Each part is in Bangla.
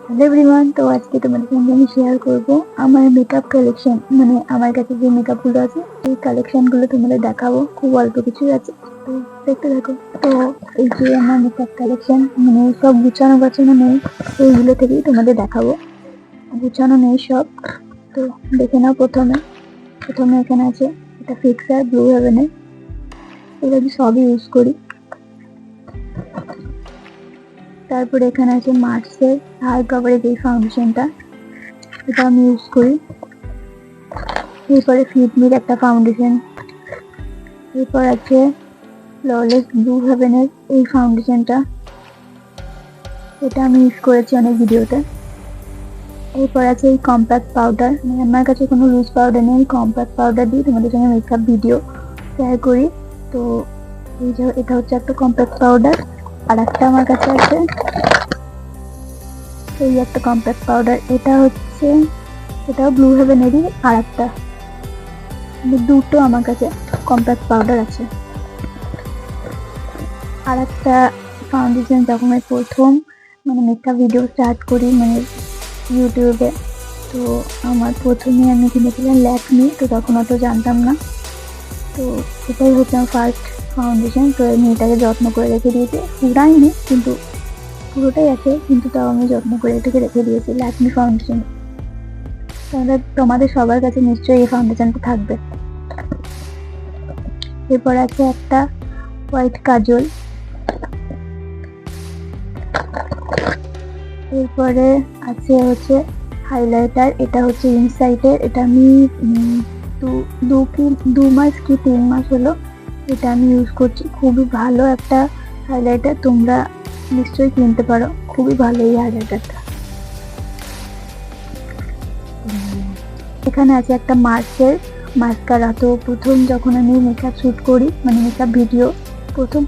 হ্যালো এভরিওয়ান, তো আজকে তোমাদের সঙ্গে আমি শেয়ার করবো আমার মেকআপ কালেকশন, মানে আমার কাছে যে মেকআপ গুলো আছে এই কালেকশন গুলো তোমাদের দেখাবো। খুব অল্প কিছুই আছে, তো দেখতে থাকো। তো এই যে আমার মেকআপ কালেকশন, মানে সব গুছানো গাছানো নেই, এইগুলো থেকেই তোমাদের দেখাবো। গুছানো নেই সব, তো দেখে নাও। প্রথমে এখানে আছে এটা ফিক্সার ব্লু হেভেনের, এটা আমি সবই ইউজ করি। তারপরে এখানে আছে মার্সের হাই কভারেজ এই ফাউন্ডেশনটা, এটা আমি ইউজ করি। এরপরে ফিটমির একটা ফাউন্ডেশন, এরপর আছে ফ্ললেস ব্লু হেভেনের এই ফাউন্ডেশনটা, এটা আমি ইউজ করেছি অনেক ভিডিওতে। এরপর আছে এই কম্প্যাক্ট পাউডার, মানে আমার কাছে কোনো লুজ পাউডার নেই, কম্প্যাক্ট পাউডার দিয়ে তোমাদের সঙ্গে মেকআপ ভিডিও শেয়ার করি। তো এই যে এটা হচ্ছে একটা কম্প্যাক্ট পাউডার। আর একটা আমার কাছে আছে এই একটা কম্প্যাক্ট পাউডার, এটাও ব্লু হেভেনেরই আর একটা, দুটো আমার কাছে কম্প্যাক্ট পাউডার আছে। আর একটা ফাউন্ডেশন যখন আমি প্রথম মানে মেকআপ ভিডিও স্টার্ট করি মানে ইউটিউবে, তো আমার প্রথমে আমি কিনেছিলাম ল্যাকমি, তো তখন অত জানতাম না। তো এটাই হচ্ছে আমার ফার্স্ট ফাউন্ডেশন। তো আমি এটাকে যত্ন করে রেখে দিয়েছি, পুরাইনি কিন্তু পুরোটাই আছে, কিন্তু তাও আমি যত্ন করে এটাকে রেখে দিয়েছি, ল্যাকমি ফাউন্ডেশন। তোমাদের সবার কাছে নিশ্চয়ই এই ফাউন্ডেশনটা থাকবে। এরপর আছে একটা হোয়াইট কাজল, এরপরে আছে হচ্ছে হাইলাইটার, এটা হচ্ছে ইনসাইটের, এটা আমি 2 মাস কি 3 মাস হলো এটা আমি ইউজ করছি। খুবই ভালো একটা হাইলাইটার, তোমরা নিশ্চয়ই কিনতে পারো, খুবই ভালো এই হাইলাইটারটা। এখানে আছে একটা মার্সের মাস্কারা। তো প্রথম যখন আমি মেকআপ শ্যুট করি, মানে মেকআপ ভিডিও প্রথম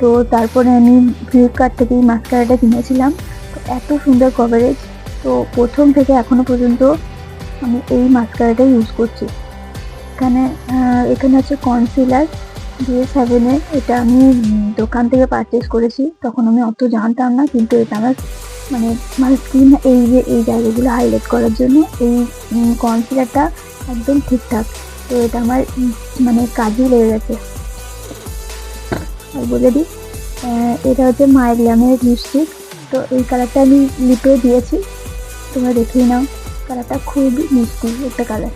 তো তারপরে আমি ফ্লিপকার্ট থেকে এই মাস্কারাটা কিনেছিলাম। তো এত সুন্দর কভারেজ, তো প্রথম থেকে এখনো পর্যন্ত আমি এই মাস্কারাটা ইউজ করছি। এখানে আছে কনসিলার BS7-এর, এটা আমি দোকান থেকে পারচেস করেছি, তখন আমি অত জানতাম না, কিন্তু এটা আমার স্কিন এই জায়গাগুলো হাইলাইট করার জন্য এই কনসিলারটা একদম ঠিকঠাক। তো এটা আমার মানে কাজে লেগে গেছে। আর বলে দিই, এটা হচ্ছে মাইগ্ল্যামের লিপস্টিক, তো এই কালারটা আমি লিপে দিয়েছি, তোমরা দেখেই নাও। কালারটা খুবই মিষ্টি একটা কালার।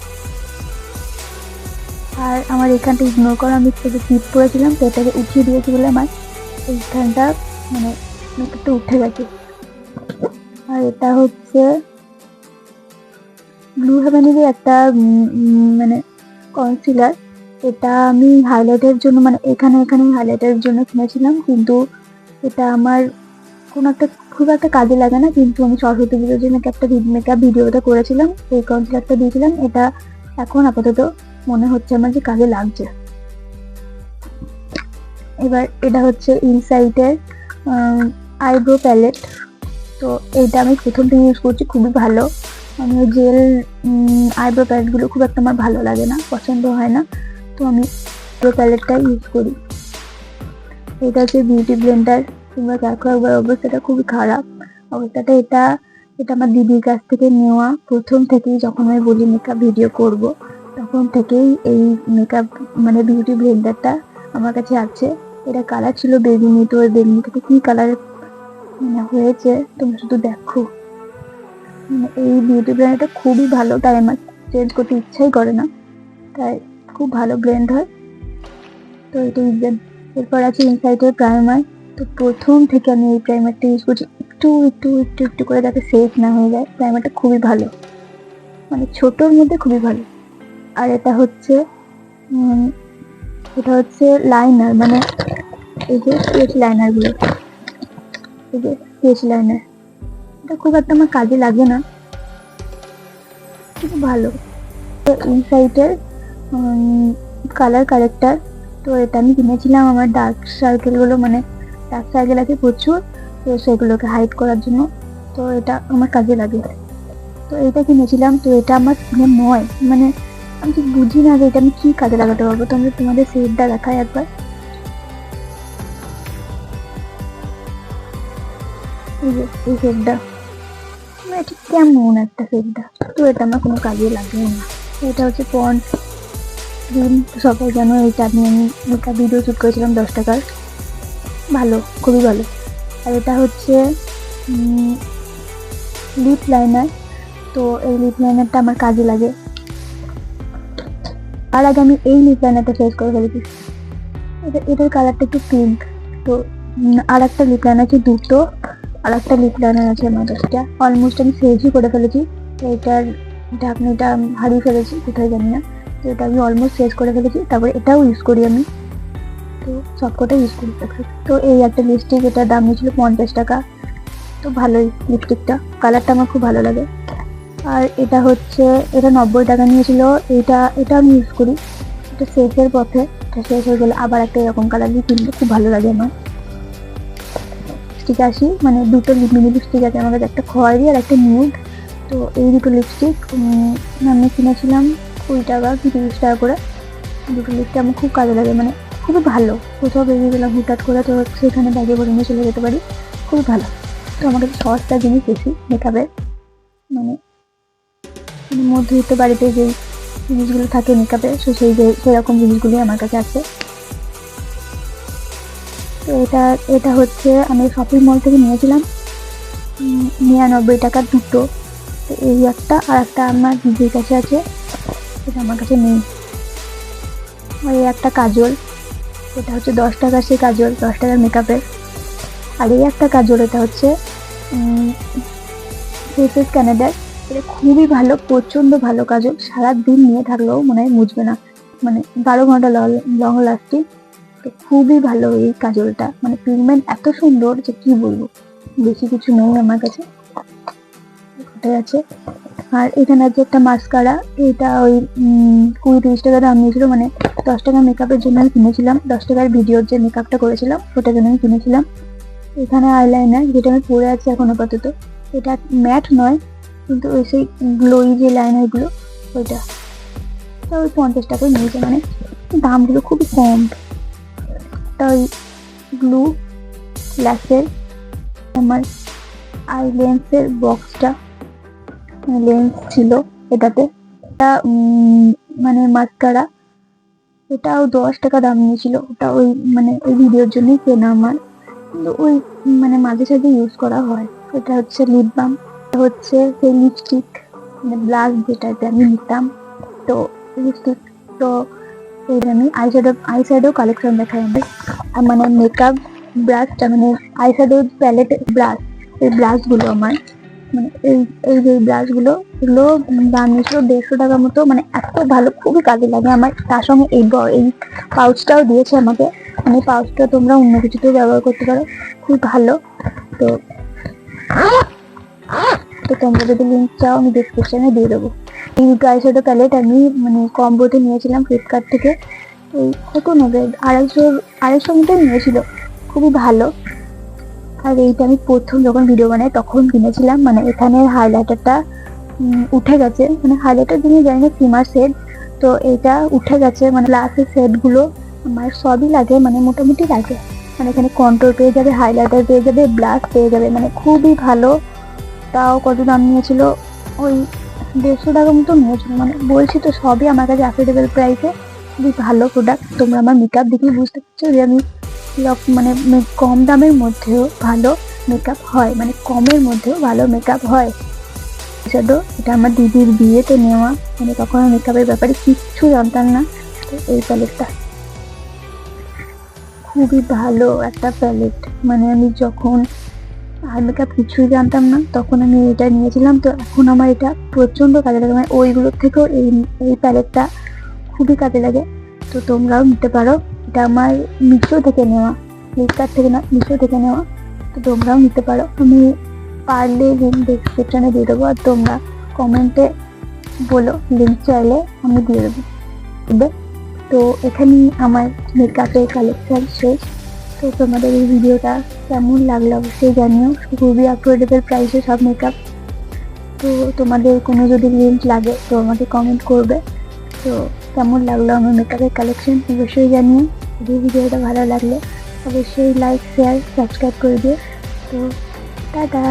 আর আমার এখানটা ইগনোর করো, আমি একটু টিপ করেছিলাম, তো এটাকে উঠিয়ে দিয়েছি বলে আমার এইখানটা মানে মেকআপটা উঠে গেছে। আর এটা হচ্ছে ব্লু হেভেনেরই একটা মানে কনসিলার, এটা আমি হাইলাইটের জন্য মানে এখানে হাইলাইটের জন্য কিনেছিলাম, কিন্তু এটা আমার খুব একটা কাজে লাগে না, কিন্তু আমি সরস্বতী পুজোর জন্য একটা মেকআপ ভিডিওটা করেছিলাম, এই কনসিলারটা দিয়েছিলাম। এটা এখন আপাতত মনে হচ্ছে আমার যে কাজে লাগছে। এবার এটা হচ্ছে ইনসাইটের আইব্রো প্যালেট, তো এইটা আমি প্রথম থেকে ইউজ করছি, খুবই ভালো। আমি জেল আইব্রো প্যালেটগুলো খুব একটা আমার ভালো লাগে না, পছন্দ হয় না, তো আমি আইব্রো প্যালেটটা ইউজ করি। এটা হচ্ছে বিউটি ব্লেন্ডার, তোমরা দেখো একবার, অবস্থাটা খুবই খারাপ অবস্থাটা। এটা আমার দিদির কাছ থেকে নেওয়া, প্রথম থেকেই যখন আমি বলি মেকআপ ভিডিও করব, তখন থেকেই এই মেকআপ মানে বিউটি ব্লেন্ডারটা আমার কাছে আছে। এটা কালার ছিল বেগুনি, তো বেগুনি থেকে কি কালার হয়েছে তোমরা শুধু দেখো। এই বিউটি ব্লেন্ডারটা খুবই ভালো, তাই আমার চেঞ্জ করতে ইচ্ছাই করে না, তাই খুব ভালো ব্লেন্ড হয়, তো এটা ইউজ। এরপর আছে ইনসাইটের প্রাইমার, তো প্রথম থেকে আমি এই প্রাইমারটা ইউজ করছি, একটু করে যাতে সেট না হয়ে যায়। প্রাইমারটা খুবই ভালো, মানে ছোটোর মধ্যে খুবই ভালো। আর এটা হচ্ছে লাইনার, মানে এই যে স্কেচ লাইনারগুলো, এই যে স্কেচ লাইনার, এটা খুব একটা আমার কাজে লাগে না, খুব ভালো। ইনসাইটের কালার কারেক্টার, তো এটা আমি কিনেছিলাম আমার ডার্ক সার্কেলগুলো, মানে ডার্ক সার্কেল আছে প্রচুর, তো সেগুলোকে হাইড করার জন্য, তো এটা আমার কাজে লাগে। তো এটা কিনেছিলাম, তো এটা আমার স্কিনে নয়, মানে আমি ঠিক বুঝি না যে এটা আমি কি কাজে লাগাতে পারবো। তো আমি তোমাদের শেডটা দেখাই একবার। এটা হচ্ছে ইনসাইটের ব্লু হেভেনের, তো এটা আমি এই শেডটা এটা কেমন একটা শেডটা, তো এটা আমার কোনো কাজে লাগে না। এটা হচ্ছে পন্ডস ক্রিম, সবাই জানো এইটা আমি একটা ভিডিও শ্যুট করেছিলাম 10 টাকার, ভালো, খুবই ভালো। আর এটা হচ্ছে লিপ লাইনার, তো এই লিপ লাইনারটা আমার কাজে লাগে। আর আগে আমি এই লিপ লাইনারটা ফেস করে ফেলেছি, এটার কালারটা একটু পিঙ্ক। তো আর একটা লিপ লাইনার আছে, দুটো আর একটা লিপ লাইনার আছে আমার কাছে, অলমোস্ট আমি শেষই করে ফেলেছি। এটার ঢাকনিটা হারিয়ে ফেলেছি কোথায় জানি না, তো এটা আমি অলমোস্ট শেষ করে ফেলেছি। তারপরে এটাও ইউজ করি আমি, তো সবকটা ইউজ করি। তো এই একটা লিপস্টিক, এটার দাম নিয়েছিল 50 টাকা, তো ভালোই লিপস্টিকটা, কালারটা আমার খুব ভালো লাগে। আর এটা হচ্ছে, এটা 90 টাকা নিয়েছিল। এটা আমি ইউজ করি, এটা শেষের পথে, এটা শেষ হয়ে গেলে আবার একটা এরকম কালার দিয়ে কিনতে খুব ভালো লাগে আমার। লিপস্টিক আসি, মানে দুটো মিনি লিপস্টিক আছে আমার কাছে, একটা খয়েরি আর একটা নিউড। তো এই দুটো লিপস্টিক আমি কিনেছিলাম 20 টাকা কি 30 টাকা করে। দুটো লিপস্টিক আমার খুব কাজে লাগে, মানে খুবই ভালো। কোথাও বেরিয়ে গেলাম হুটহাট করে, তো সেখানে ব্যাগে ভরে নিয়ে চলে যেতে পারি, খুবই ভালো। তো আমার কাছে সস্তা জিনিস বেশি মেকআপের, মানে মধ্যবিত্ত বাড়িতে যেই জিনিসগুলো থাকে মেকআপে, তো সেরকম জিনিসগুলি আমার কাছে আছে। তো এটা হচ্ছে আমি শপিং মল থেকে নিয়েছিলাম, 99 টাকার দুটো। তো এই একটা, আর একটা আমার দিদির কাছে আছে, এটা আমার কাছে নেই। আর এই একটা কাজল, এটা হচ্ছে 10 টাকার, সেই কাজল 10 টাকার মেকআপের। আর এই একটা কাজল, এটা হচ্ছে ফেসেস ক্যানাডার, এটা খুবই ভালো, প্রচন্ড ভালো কাজল, সারাদিন নিয়ে থাকলেও মনে হয় মুছবে না, মানে 12 ঘন্টা লং লাস্টিং। তো খুবই ভালো এই কাজলটা, মানে পিগমেন্ট এত সুন্দর যে কি বলবো, বেশি কিছু নেই আমার কাছে, এটাই আছে। আর এখানে আছে একটা মাস্কারা, এটা ওই 20-30 টাকা দাম নিয়েছিল, মানে 10 টাকা মেকআপের জন্য আমি কিনেছিলাম, 10 টাকার ভিডিওর যে মেকআপটা করেছিলাম ওটার জন্য আমি কিনেছিলাম। এখানে আইলাইনার, যেটা আমি পরে আছি এখন আপাতত, এটা ম্যাট নয় কিন্তু ওই সেই গ্লোই যে লাইনারগুলো, ওইটা তা ওই 50 টাকায় নিয়েছে, মানে দামগুলো খুবই কম। তা ওই ব্লু ল্যাশের আমার আই লেন্সের বক্সটা, লেন্স ছিল এটাতে, এটা মানে মাস্কারা, এটাও 10 টাকা দাম নিয়েছিল। ওটা ওই মানে ওই ভিডিওর জন্যই কেনা আমার, কিন্তু ওই মানে মাঝে সাঝে ইউজ করা হয়। এটা হচ্ছে লিপ বাম, হচ্ছে সেই লিপস্টিক, মানে ব্লাশ যেটাতে আমি নিতাম, তো লিপস্টিক। তো এই আমি আইশ্যাডো কালেকশন দেখাই আমার, মানে মেকআপ ব্রাশটা, মানে আইশ্যাডো প্যালেট ব্রাশ, এই ব্রাশগুলো আমার, মানে এই যে ব্রাশগুলো, এগুলো দাম নিয়েছিল 150 টাকার মতো, মানে এত ভালো, খুবই কাজে লাগে আমার। তার সঙ্গে এই পাউচটাও দিয়েছে আমাকে, মানে পাউচটা তোমরা অন্য কিছুতেও ব্যবহার করতে পারো, খুব ভালো। তো তো তোমরা যদি লিঙ্ক চাও আমি ডেসক্রিপশনে দিয়ে দেবো। এই দুটো আইশ্যাডো প্যালেট আমি মানে কম্বোতে নিয়েছিলাম ফ্লিপকার্ট থেকে, এই কত নেবে 250 মতো নিয়েছিল, খুবই ভালো। আর এইটা আমি প্রথম যখন ভিডিও বানাই তখন কিনেছিলাম, মানে এখানে হাইলাইটারটা উঠে গেছে, মানে হাইলাইটার যিনি জানি না সিমার সেট, তো এটা উঠে গেছে, মানে গ্লাসের সেটগুলো আমার সবই লাগে, মানে মোটামুটি লাগে, মানে এখানে কন্ট্রোল পেয়ে যাবে, হাইলাইটার পেয়ে যাবে, ব্লাশ পেয়ে যাবে, মানে খুবই ভালো। তাও কত দাম নিয়েছিল, ওই 150 টাকা মতো নিয়েছিল, মানে বলছি তো সবই আমার কাছে অ্যাফোর্ডেবল প্রাইসে, খুবই ভালো প্রোডাক্ট। তোমরা আমার মেকআপ দেখেই বুঝতে পারছো যে আমি মানে কম দামের মধ্যেও ভালো মেকআপ হয়, মানে কমের মধ্যেও ভালো মেকআপ হয়। এটা আমার দিদির বিয়েতে নেওয়া, মানে তখন মেকআপের ব্যাপারে কিচ্ছু জানতাম না, তো এই প্যালেটটা খুবই ভালো একটা প্যালেট, মানে আমি যখন আর মেকআপ কিছুই জানতাম না তখন আমি এটা নিয়েছিলাম, তো এখন আমার এটা প্রচন্ড কাজে লাগে, মানে ওইগুলোর থেকেও এই প্যালেটটা খুবই কাজে লাগে। তো তোমরাও নিতে পারো, এটা আমার মিশো থেকে নেওয়া, ফ্লিপকার্ট থেকে না, মিশো থেকে নেওয়া, তো তোমরাও নিতে পারো। আমি পারলে লিঙ্ক ডেসক্রিপশনে দিয়ে দেবো, আর তোমরা কমেন্টে বলো লিঙ্ক চাইলে আমি দিয়ে দেবো। তো এখানেই আমার মেকআপের কালেকশন শেষ। তো তোমাদের এই ভিডিওটা কেমন লাগলো অবশ্যই জানিও, খুবই অ্যাফোর্ডেবল প্রাইসে সব মেকআপ। তো তোমাদের কোনো যদি লিঙ্ক লাগে তো আমাকে কমেন্ট করবে। তো কেমন লাগলো আমার মেকআপের কালেকশন অবশ্যই জানিও। যদি ভিডিওটা ভালো লাগলে অবশ্যই লাইক শেয়ার সাবস্ক্রাইব করে দিও। তো টাটা।